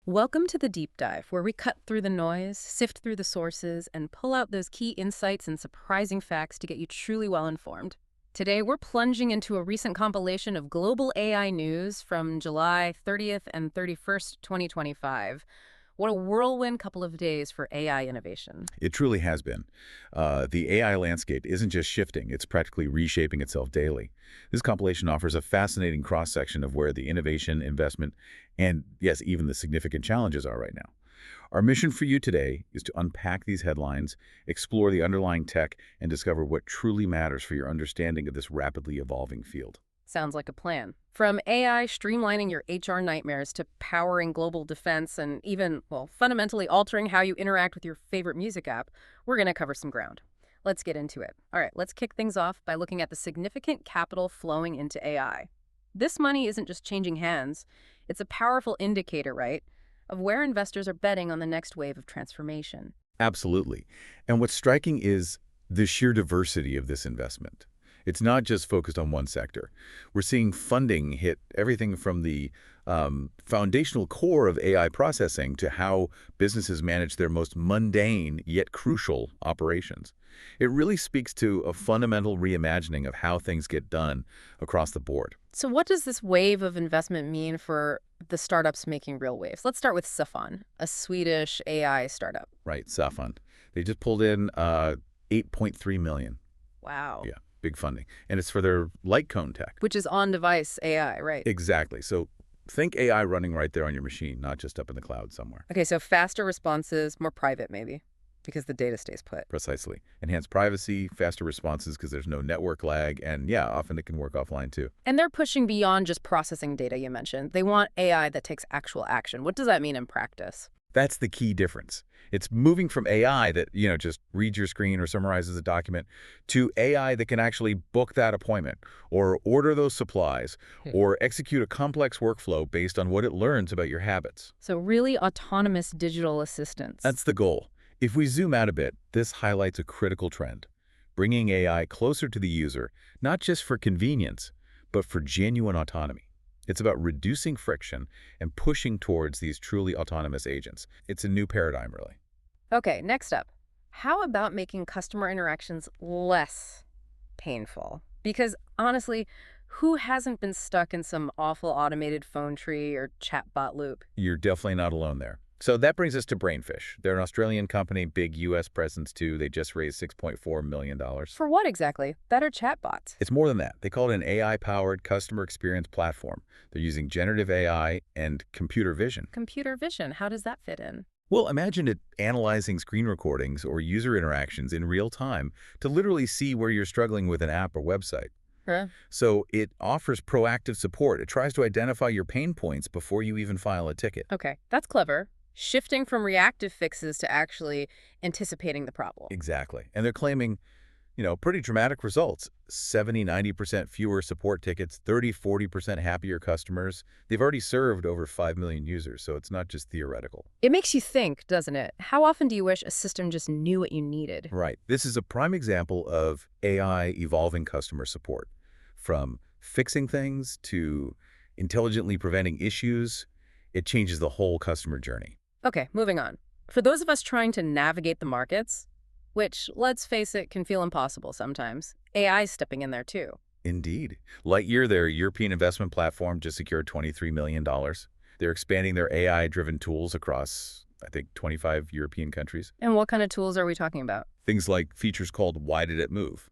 Welcome to the deep dive, where we cut through the noise, sift through the sources, and pull out those key insights and surprising facts to get you truly well informed. Today, we're plunging into a recent compilation of global AI news from July 30th and 31st, 2025. What a whirlwind couple of days for AI innovation. It truly has been. The AI landscape isn't just shifting, it's practically reshaping itself daily. This compilation offers a fascinating cross-section of where the innovation, investment, and yes, even the significant challenges are right now. Our mission for you today is to unpack these headlines, explore the underlying tech, and discover what truly matters for your understanding of this rapidly evolving field. Sounds like a plan. From AI streamlining your HR nightmares to powering global defense and even, well, fundamentally altering how you interact with your favorite music app, we're going to cover some ground. Let's get into it. All right, let's kick things off by looking at the significant capital flowing into AI. This money isn't just changing hands. It's a powerful indicator, right, of where investors are betting on the next wave of transformation. Absolutely. And what's striking is the sheer diversity of this investment. It's not just focused on one sector. We're seeing funding hit everything from the foundational core of AI processing to how businesses manage their most mundane yet crucial operations. It really speaks to a fundamental reimagining of how things get done across the board. So what does this wave of investment mean for the startups making real waves? Let's start with Tzafon, a Swedish AI startup. Right, Tzafon. They just pulled in 8.3 million. Wow. Yeah. Big funding. And it's for their light cone tech. Which is on-device AI, right? Exactly. So think AI running right there on your machine, not just up in the cloud somewhere. Okay, so faster responses, more private maybe, because the data stays put. Precisely. Enhanced privacy, faster responses because there's no network lag, and yeah, often it can work offline too. And they're pushing beyond just processing data you mentioned. They want AI that takes actual action. What does that mean in practice? That's the key difference. It's moving from AI that, just reads your screen or summarizes a document to AI that can actually book that appointment or order those supplies or execute a complex workflow based on what it learns about your habits. So really autonomous digital assistants. That's the goal. If we zoom out a bit, this highlights a critical trend, bringing AI closer to the user, not just for convenience, but for genuine autonomy. It's about reducing friction and pushing towards these truly autonomous agents. It's a new paradigm, really. Okay, next up. How about making customer interactions less painful? Because honestly, who hasn't been stuck in some awful automated phone tree or chatbot loop? You're definitely not alone there. So that brings us to Brainfish. They're an Australian company, big U.S. presence too. They just raised $6.4 million. For what exactly? Better chatbots? It's more than that. They call it an AI-powered customer experience platform. They're using generative AI and computer vision. Computer vision, how does that fit in? Well, imagine it analyzing screen recordings or user interactions in real time to literally see where you're struggling with an app or website. Huh? So it offers proactive support. It tries to identify your pain points before you even file a ticket. Okay, that's clever. Shifting from reactive fixes to actually anticipating the problem. Exactly. And they're claiming, pretty dramatic results. 70–90% fewer support tickets, 30–40% happier customers. They've already served over 5 million users, so it's not just theoretical. It makes you think, doesn't it? How often do you wish a system just knew what you needed? Right. This is a prime example of AI evolving customer support. From fixing things to intelligently preventing issues, it changes the whole customer journey. Okay, moving on. For those of us trying to navigate the markets, which, let's face it, can feel impossible sometimes, AI is stepping in there too. Indeed. Lightyear, their European investment platform, just secured $23 million. They're expanding their AI-driven tools across, I think, 25 European countries. And what kind of tools are we talking about? Things like features called Why Did It Move?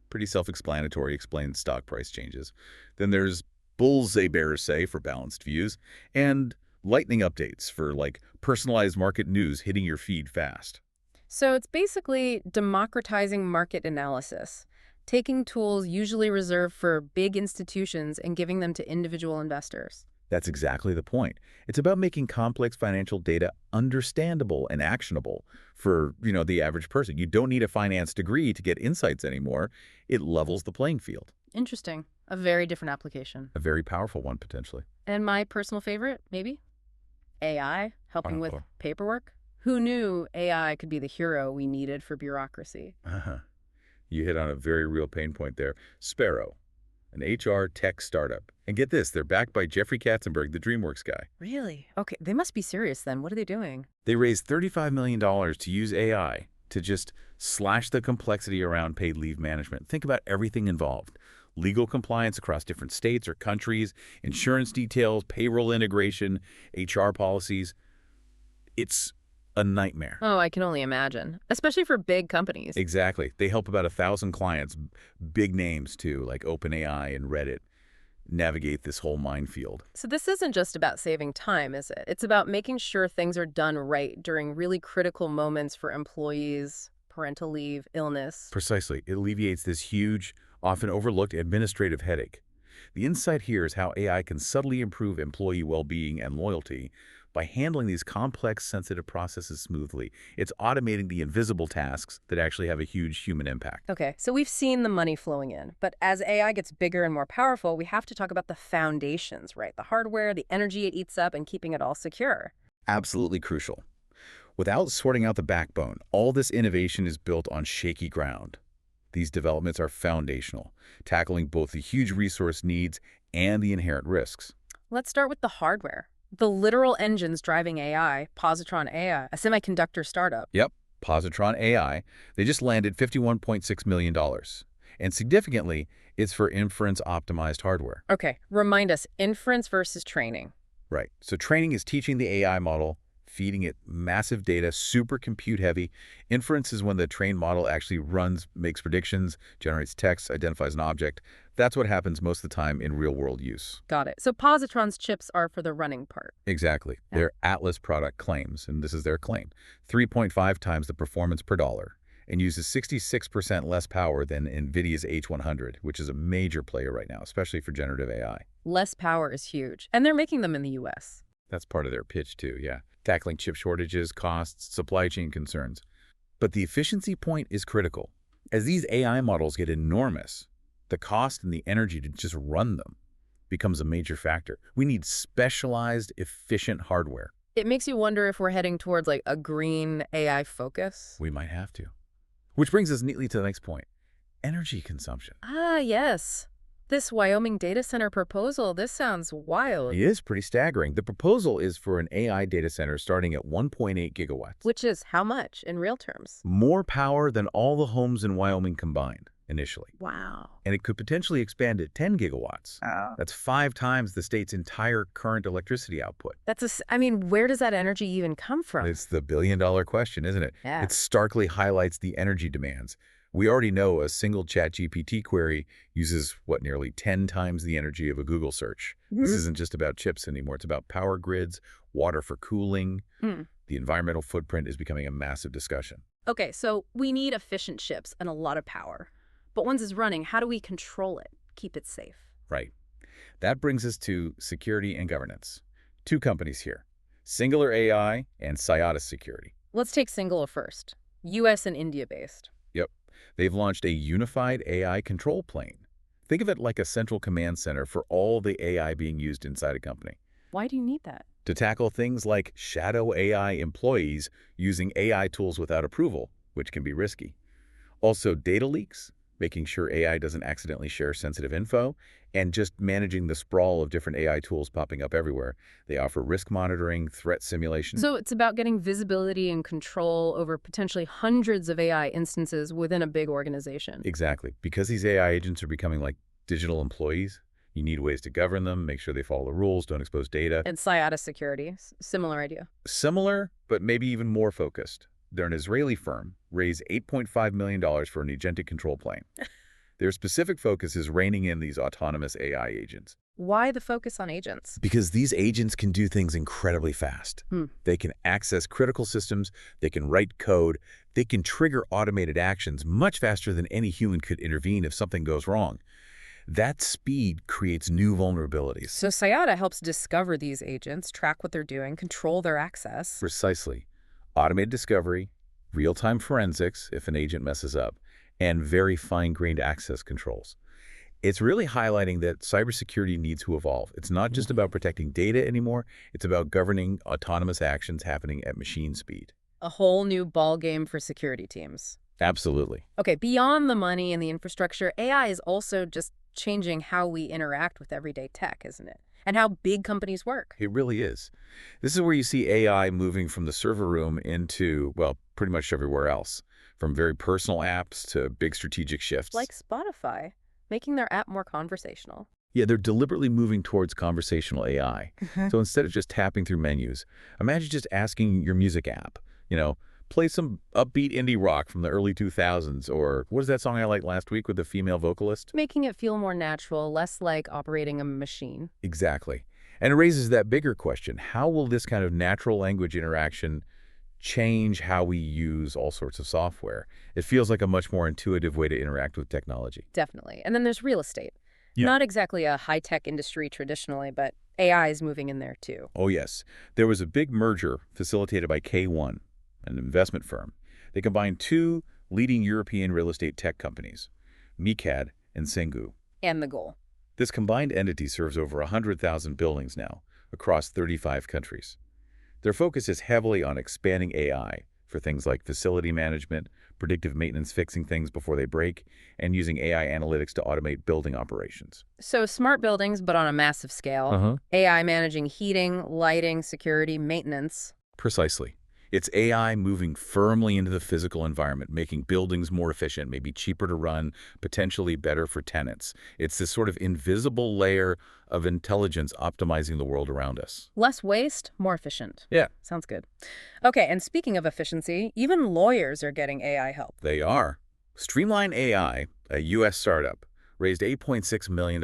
Pretty self-explanatory, explains stock price changes. Then there's Bullseye Bears Say for balanced views, and lightning updates for personalized market news hitting your feed fast. So it's basically democratizing market analysis, taking tools usually reserved for big institutions and giving them to individual investors. That's exactly the point. It's about making complex financial data understandable and actionable for, the average person. You don't need a finance degree to get insights anymore. It levels the playing field. Interesting. A very different application. A very powerful one, potentially. And my personal favorite, maybe? AI helping with paperwork? Who knew AI could be the hero we needed for bureaucracy? You hit on a very real pain point there. Sparrow, an HR tech startup. And get this, they're backed by Jeffrey Katzenberg, the DreamWorks guy. Really? Okay, they must be serious then. What are they doing? They raised $35 million to use AI to just slash the complexity around paid leave management. Think about everything involved. Legal compliance across different states or countries, insurance details, payroll integration, HR policies. It's a nightmare. Oh, I can only imagine, especially for big companies. Exactly. They help about 1,000 clients, big names too, like OpenAI and Reddit, navigate this whole minefield. So this isn't just about saving time, is it? It's about making sure things are done right during really critical moments for employees, parental leave, illness. Precisely. It alleviates this huge, often overlooked administrative headache. The insight here is how AI can subtly improve employee well-being and loyalty by handling these complex, sensitive processes smoothly. It's automating the invisible tasks that actually have a huge human impact. Okay, so we've seen the money flowing in, but as AI gets bigger and more powerful, we have to talk about the foundations, right? The hardware, the energy it eats up, and keeping it all secure. Absolutely crucial. Without sorting out the backbone, all this innovation is built on shaky ground. These developments are foundational, tackling both the huge resource needs and the inherent risks. Let's start with the hardware. The literal engines driving AI, Positron AI, a semiconductor startup. Yep, Positron AI. They just landed $51.6 million. And significantly, it's for inference-optimized hardware. Okay, remind us, inference versus training. Right. So training is teaching the AI model, feeding it massive data, super compute heavy. Inference is when the trained model actually runs, makes predictions, generates text, identifies an object. That's what happens most of the time in real-world use. Got it. So Positron's chips are for the running part. Exactly. Yeah. Their Atlas product claims, and this is their claim, 3.5 times the performance per dollar, and uses 66% less power than NVIDIA's H100, which is a major player right now, especially for generative AI. Less power is huge, and they're making them in the U.S. That's part of their pitch too, yeah. Tackling chip shortages, costs, supply chain concerns. But the efficiency point is critical. As these AI models get enormous, the cost and the energy to just run them becomes a major factor. We need specialized, efficient hardware. It makes you wonder if we're heading towards like a green AI focus. We might have to. Which brings us neatly to the next point, energy consumption. Ah, yes. This Wyoming data center proposal, this sounds wild. It is pretty staggering. The proposal is for an AI data center starting at 1.8 gigawatts. Which is how much in real terms? More power than all the homes in Wyoming combined initially. Wow. And it could potentially expand to 10 gigawatts. Oh. That's 5 times the state's entire current electricity output. I mean, where does that energy even come from? It's the billion-dollar question, isn't it? Yeah. It starkly highlights the energy demands. We already know a single ChatGPT query uses, nearly 10 times the energy of a Google search. This isn't just about chips anymore. It's about power grids, water for cooling. The environmental footprint is becoming a massive discussion. Okay, so we need efficient chips and a lot of power. But once it's running, how do we control it, keep it safe? Right. That brings us to security and governance. 2 companies here, Singulr AI and Cyata Security. Let's take Singulr first, US and India based. Yep. They've launched a unified AI control plane. Think of it like a central command center for all the AI being used inside a company. Why do you need that? To tackle things like shadow AI employees using AI tools without approval, which can be risky. Also data leaks, making sure AI doesn't accidentally share sensitive info, and just managing the sprawl of different AI tools popping up everywhere. They offer risk monitoring, threat simulation. So it's about getting visibility and control over potentially hundreds of AI instances within a big organization. Exactly. Because these AI agents are becoming like digital employees, you need ways to govern them, make sure they follow the rules, don't expose data. And Cyata Security, similar idea. Similar, but maybe even more focused. They're an Israeli firm, raised $8.5 million for an agentic control plane. Their specific focus is reining in these autonomous AI agents. Why the focus on agents? Because these agents can do things incredibly fast. They can access critical systems, they can write code, they can trigger automated actions much faster than any human could intervene if something goes wrong. That speed creates new vulnerabilities. So Cyata helps discover these agents, track what they're doing, control their access. Precisely. Automated discovery, real-time forensics if an agent messes up, and very fine-grained access controls. It's really highlighting that cybersecurity needs to evolve. It's not just about protecting data anymore, it's about governing autonomous actions happening at machine speed. A whole new ballgame for security teams. Absolutely. Okay, beyond the money and the infrastructure, AI is also just changing how we interact with everyday tech, isn't it? And how big companies work. It really is. This is where you see AI moving from the server room into, well, pretty much everywhere else, from very personal apps to big strategic shifts. Like Spotify, making their app more conversational. Yeah, they're deliberately moving towards conversational AI. So instead of just tapping through menus, imagine just asking your music app, play some upbeat indie rock from the early 2000s, or what is that song I liked last week with the female vocalist? Making it feel more natural, less like operating a machine. Exactly. And it raises that bigger question. How will this kind of natural language interaction change how we use all sorts of software? It feels like a much more intuitive way to interact with technology. Definitely. And then there's real estate. Yeah. Not exactly a high-tech industry traditionally, but AI is moving in there too. Oh, yes. There was a big merger facilitated by K1, an investment firm. They combined two leading European real estate tech companies, Micad and Singulr. And the goal. This combined entity serves over 100,000 buildings now across 35 countries. Their focus is heavily on expanding AI for things like facility management, predictive maintenance, fixing things before they break, and using AI analytics to automate building operations. So smart buildings, but on a massive scale. AI managing heating, lighting, security, maintenance. Precisely. It's AI moving firmly into the physical environment, making buildings more efficient, maybe cheaper to run, potentially better for tenants. It's this sort of invisible layer of intelligence optimizing the world around us. Less waste, more efficient. Yeah. Sounds good. Okay, and speaking of efficiency, even lawyers are getting AI help. They are. Streamline AI, a U.S. startup, raised $8.6 million.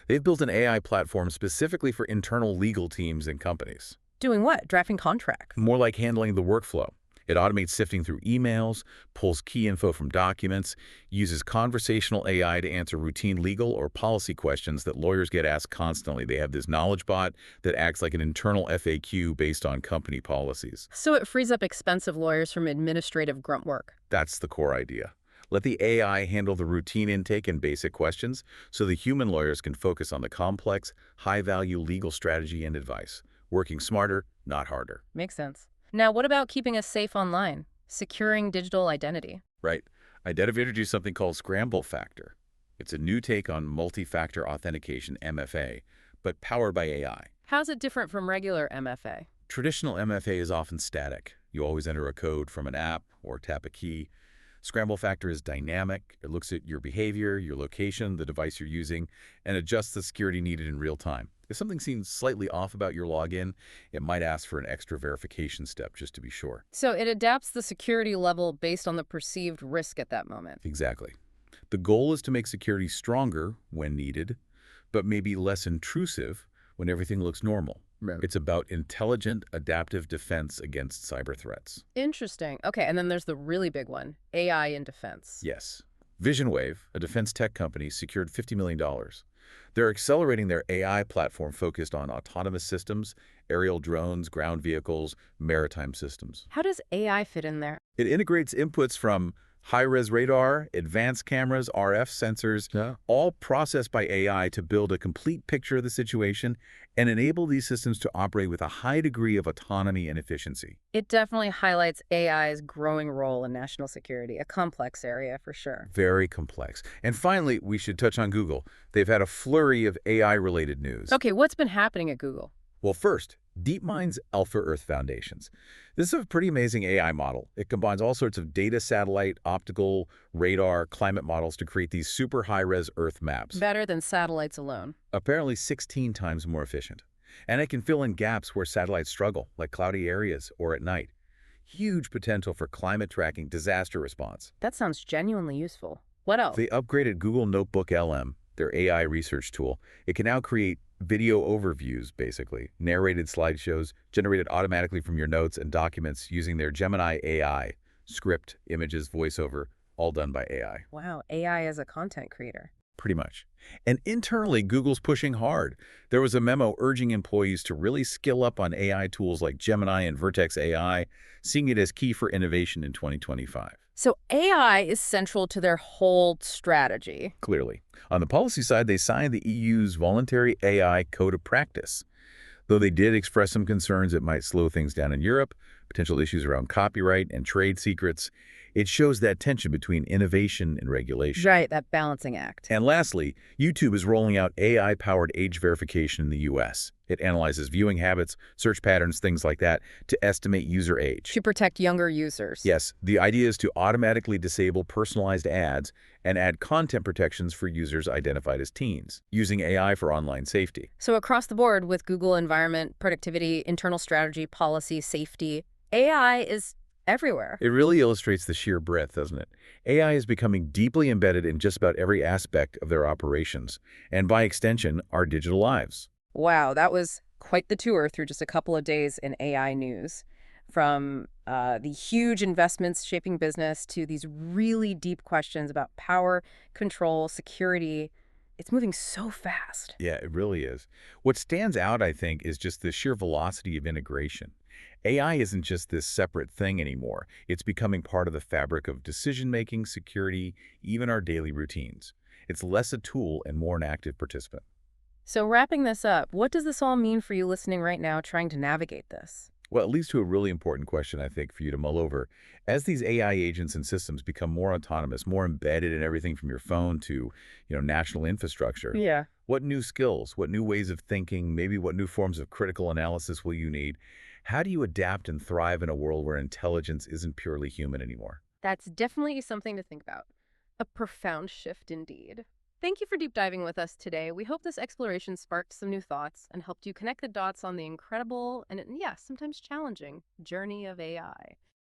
They've built an AI platform specifically for internal legal teams and companies. Doing what? Drafting contracts? More like handling the workflow. It automates sifting through emails, pulls key info from documents, uses conversational AI to answer routine legal or policy questions that lawyers get asked constantly. They have this knowledge bot that acts like an internal FAQ based on company policies. So it frees up expensive lawyers from administrative grunt work. That's the core idea. Let the AI handle the routine intake and basic questions so the human lawyers can focus on the complex, high-value legal strategy and advice. Working smarter, not harder. Makes sense. Now, what about keeping us safe online? Securing digital identity. Right. Identiv introduced something called Scramble Factor. It's a new take on multi-factor authentication, MFA, but powered by AI. How's it different from regular MFA? Traditional MFA is often static. You always enter a code from an app or tap a key. Scramble Factor is dynamic. It looks at your behavior, your location, the device you're using, and adjusts the security needed in real time. If something seems slightly off about your login, it might ask for an extra verification step just to be sure. So it adapts the security level based on the perceived risk at that moment. Exactly. The goal is to make security stronger when needed, but maybe less intrusive when everything looks normal. Right. It's about intelligent, adaptive defense against cyber threats. Interesting. Okay, and then there's the really big one, AI in defense. Yes. VisionWave, a defense tech company, secured $50 million. They're accelerating their AI platform focused on autonomous systems, aerial drones, ground vehicles, maritime systems. How does AI fit in there? It integrates inputs from high-res radar, advanced cameras, RF sensors, all processed by AI to build a complete picture of the situation and enable these systems to operate with a high degree of autonomy and efficiency. It definitely highlights AI's growing role in national security, a complex area for sure. Very complex. And finally, we should touch on Google. They've had a flurry of AI-related news. Okay, what's been happening at Google? Well, first, DeepMind's AlphaEarth foundations. This is a pretty amazing AI model. It combines all sorts of data, satellite, optical, radar, climate models to create these super high-res Earth maps. Better than satellites alone. Apparently 16 times more efficient. And it can fill in gaps where satellites struggle, like cloudy areas or at night. Huge potential for climate tracking, disaster response. That sounds genuinely useful. What else? They upgraded Google NotebookLM, their AI research tool. It can now create video overviews, basically, narrated slideshows generated automatically from your notes and documents using their Gemini AI, script, images, voiceover, all done by AI. Wow, AI as a content creator. Pretty much. And internally, Google's pushing hard. There was a memo urging employees to really skill up on AI tools like Gemini and Vertex AI, seeing it as key for innovation in 2025. So AI is central to their whole strategy. Clearly. On the policy side, they signed the EU's Voluntary AI Code of Practice. Though they did express some concerns it might slow things down in Europe, potential issues around copyright and trade secrets, it shows that tension between innovation and regulation. Right, that balancing act. And lastly, YouTube is rolling out AI-powered age verification in the US. It analyzes viewing habits, search patterns, things like that, to estimate user age. To protect younger users. Yes, the idea is to automatically disable personalized ads and add content protections for users identified as teens, using AI for online safety. So across the board with Google environment, productivity, internal strategy, policy, safety, AI is everywhere. It really illustrates the sheer breadth, doesn't it? AI is becoming deeply embedded in just about every aspect of their operations, and by extension, our digital lives. Wow, that was quite the tour through just a couple of days in AI news. From the huge investments shaping business to these really deep questions about power, control, security. It's moving so fast. Yeah, it really is. What stands out, I think, is just the sheer velocity of integration. AI isn't just this separate thing anymore. It's becoming part of the fabric of decision-making, security, even our daily routines. It's less a tool and more an active participant. So wrapping this up, what does this all mean for you listening right now trying to navigate this? Well, it leads to a really important question, I think, for you to mull over. As these AI agents and systems become more autonomous, more embedded in everything from your phone to, national infrastructure, Yeah. what new skills, what new ways of thinking, maybe what new forms of critical analysis will you need? How do you adapt and thrive in a world where intelligence isn't purely human anymore? That's definitely something to think about. A profound shift indeed. Thank you for deep diving with us today. We hope this exploration sparked some new thoughts and helped you connect the dots on the incredible and, yes, sometimes challenging journey of AI.